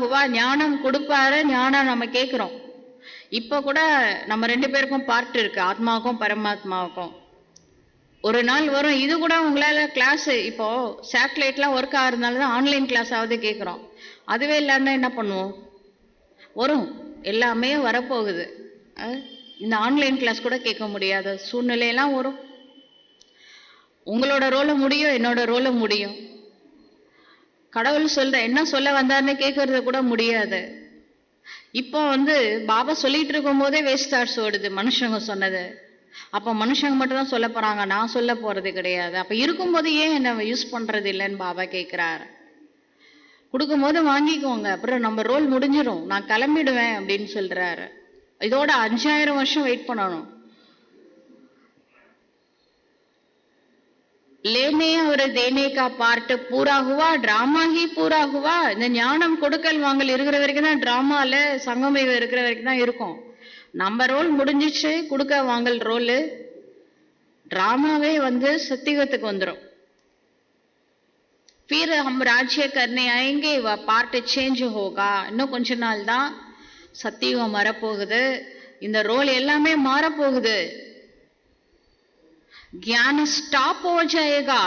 Hua ஞானம் கொடுப்பாரு, ஞானம் நம்ம கேட்குறோம். இப்போ கூட நம்ம 2 பேருக்கும் பார்ட் இருக்கு, ஆத்மாவுக்கும் பரமாத்மாவுக்கும். ஒரு நாள் வரும், இது கூட உங்களால கிளாஸ் இப்போ சேட்டலைட்லாம் ஒர்க் ஆகிறதுனால தான் ஆன்லைன் கிளாஸாவது கேட்குறோம். அதுவே இல்லைன்னா என்ன பண்ணுவோம்? வரும், எல்லாமே வரப்போகுது. இந்த ஆன்லைன் கிளாஸ் கூட கேட்க முடியாத சூழ்நிலையெல்லாம் வரும். உங்களோட ரோலை முடியும், என்னோட ரோலை முடியும். கடவுள் சொல்ற என்ன சொல்ல வந்தாருன்னு கேட்கறது கூட முடியாது. இப்போ பாபா சொல்லிட்டு இருக்கும் போதே வேஸ்ட் தாட்ஸ் ஓடுது மனுஷங்க சொன்னது. அப்போ மனுஷங்க மட்டும் தான் சொல்ல போறாங்க, நான் சொல்ல போறது கிடையாது. அப்ப இருக்கும்போது ஏன் என்ன யூஸ் பண்றது இல்லைன்னு பாபா கேட்கிறாரு. கொடுக்கும்போது வாங்கிக்கோங்க, அப்புறம் நம்ம ரோல் முடிஞ்சிடும், நான் கிளம்பிடுவேன் அப்படின்னு சொல்றாரு. இதோட 5000 வருஷம் வெயிட் பண்ணணும். लेने और देने का पार्ट पूरा हुआ, ड्रामा ही पूरा हुआ. இந்த ஞானம் கொடுக்கல் வாங்கல் இருக்கிற வரைக்கும் தான் டிராமால சங்கமம் இருக்கிற வரைக்கும் தான் இருக்கும். நம்ம ரோல் முடிஞ்சிச்சு, கொடுக்க வாங்கல் ரோல். டிராமாவே சத்தியத்துக்கு வந்துடும். फिर हम राज्य करने आएंगे, वह पार्ट चेंज होगा. இன்னும் கொஞ்ச நாள் தான் சத்தியம் மாறப்போகுது, இந்த ரோல் எல்லாமே மாறப்போகுது. ज्ञान स्टॉप हो जाएगा,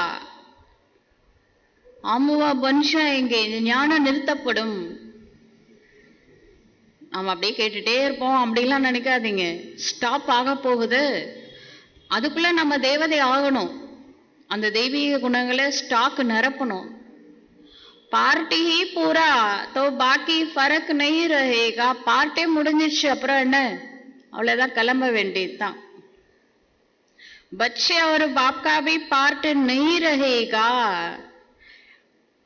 आमुवा बन जाएंगे. ஞானம் நிறுத்தப்படும். நம்ம அப்படியே கேட்டுட்டே இருப்போம் அப்படிலாம் நினைக்காதீங்க. ஸ்டாப் ஆக போகுது. அதுக்குள்ள நம்ம தேவதை ஆகணும். அந்த தெய்வீக குணங்களை ஸ்டாக் நிரப்பணும். பார்ட்டி ஹி பூரா தோ பாக்கி ஃபரக் நஹி ரஹேகா. பார்ட்டே முடிஞ்சிச்சு, அப்புறம் என்ன? அவ்வளவுதான், கிளம்ப வேண்டியதுதான். बच्चे और बाप का भी पार्ट नहीं रहेगा.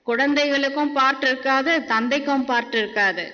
குழந்தைகளுக்கும் பார்ட் இருக்காது, தந்தைக்கும் பார்ட் இருக்காது.